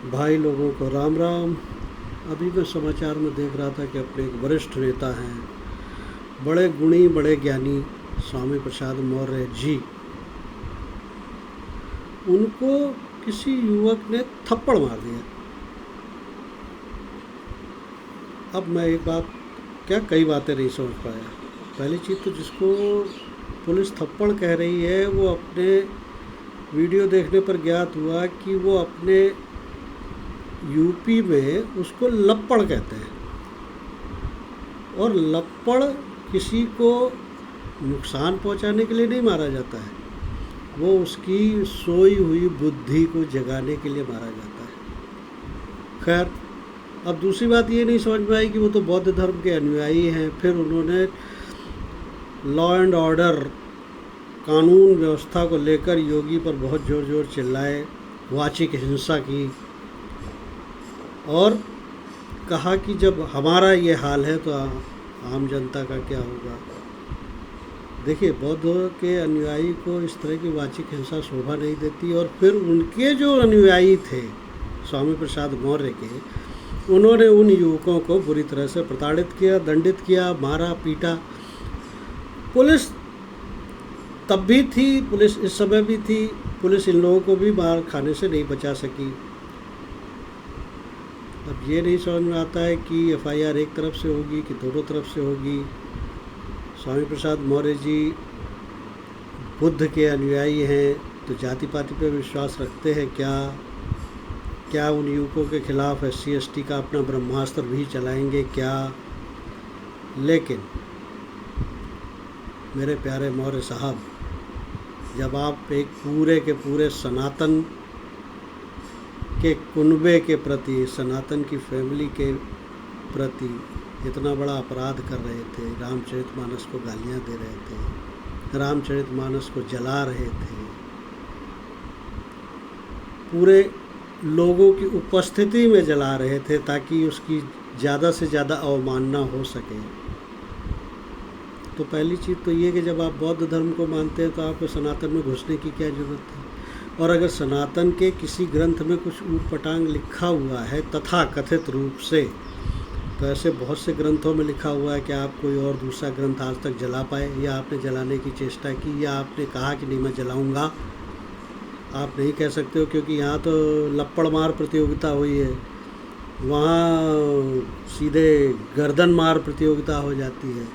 भाई लोगों को राम राम। अभी मैं समाचार में देख रहा था कि अपने एक वरिष्ठ नेता हैं, बड़े गुणी बड़े ज्ञानी स्वामी प्रसाद मौर्य जी, उनको किसी युवक ने थप्पड़ मार दिया। अब मैं एक बात क्या कई बातें नहीं समझ पाया। पहली चीज़ तो जिसको पुलिस थप्पड़ कह रही है वो अपने वीडियो देखने पर ज्ञात हुआ कि वो अपने यूपी में उसको लप्पड़ कहते हैं, और लप्पड़ किसी को नुकसान पहुंचाने के लिए नहीं मारा जाता है, वो उसकी सोई हुई बुद्धि को जगाने के लिए मारा जाता है। खैर, अब दूसरी बात ये नहीं समझ में आई कि वो तो बौद्ध धर्म के अनुयायी हैं। फिर उन्होंने लॉ एंड ऑर्डर, कानून व्यवस्था को लेकर योगी पर बहुत ज़ोर ज़ोर चिल्लाए, वाचिक हिंसा की और कहा कि जब हमारा ये हाल है तो आम जनता का क्या होगा। देखिए, बौद्ध के अनुयायी को इस तरह की वाचिक हिंसा शोभा नहीं देती। और फिर उनके जो अनुयायी थे स्वामी प्रसाद मौर्य के, उन्होंने उन युवकों को बुरी तरह से प्रताड़ित किया, दंडित किया, मारा पीटा। पुलिस तब भी थी, पुलिस इस समय भी थी, पुलिस इन लोगों को भी मार खाने से नहीं बचा सकी। अब ये नहीं समझ में आता है कि एफआईआर एक तरफ से होगी कि दोनों तरफ से होगी। स्वामी प्रसाद मौर्य जी बुद्ध के अनुयायी हैं तो जाति पाति पर विश्वास रखते हैं क्या उन युवकों के खिलाफ SC/ST का अपना ब्रह्मास्त्र भी चलाएंगे क्या? लेकिन मेरे प्यारे मौर्य साहब, जब आप एक पूरे के पूरे सनातन के कुनबे के प्रति, सनातन की फैमिली के प्रति इतना बड़ा अपराध कर रहे थे, रामचरितमानस को गालियां दे रहे थे, रामचरितमानस को जला रहे थे, पूरे लोगों की उपस्थिति में जला रहे थे ताकि उसकी ज़्यादा से ज़्यादा अवमानना हो सके। तो पहली चीज़ तो ये कि जब आप बौद्ध धर्म को मानते हैं तो आपको सनातन में घुसने की क्या ज़रूरत है? और अगर सनातन के किसी ग्रंथ में कुछ ऊटपटांग लिखा हुआ है तथा कथित रूप से, तो ऐसे बहुत से ग्रंथों में लिखा हुआ है कि आप कोई और दूसरा ग्रंथ आज तक जला पाए, या आपने जलाने की चेष्टा की, या आपने कहा कि नहीं मैं जलाऊंगा। आप नहीं कह सकते हो, क्योंकि यहाँ तो लप्पड़ मार प्रतियोगिता हुई है, वहाँ सीधे गर्दन मार प्रतियोगिता हो जाती है।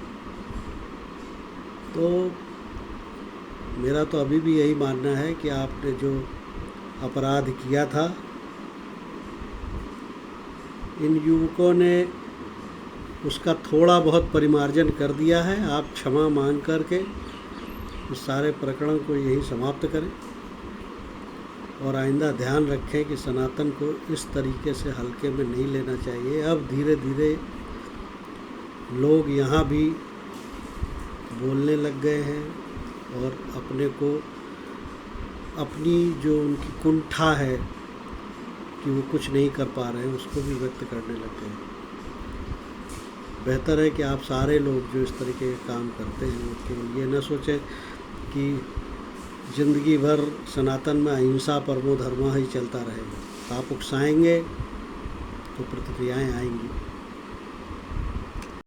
तो मेरा तो अभी भी यही मानना है कि आपने जो अपराध किया था, इन युवकों ने उसका थोड़ा बहुत परिमार्जन कर दिया है। आप क्षमा मांग करके इस सारे प्रकरण को यही समाप्त करें और आइंदा ध्यान रखें कि सनातन को इस तरीके से हल्के में नहीं लेना चाहिए। अब धीरे धीरे लोग यहाँ भी बोलने लग गए हैं और अपने को, अपनी जो उनकी कुंठा है कि वो कुछ नहीं कर पा रहे हैं, उसको भी व्यक्त करने लग गए हैं। बेहतर है कि आप सारे लोग जो इस तरीके के काम करते हैं वो केवल ये न सोचें कि ज़िंदगी भर सनातन में अहिंसा परमो धर्म ही चलता रहेगा। आप उकसाएंगे तो प्रतिक्रियाएं आएंगी।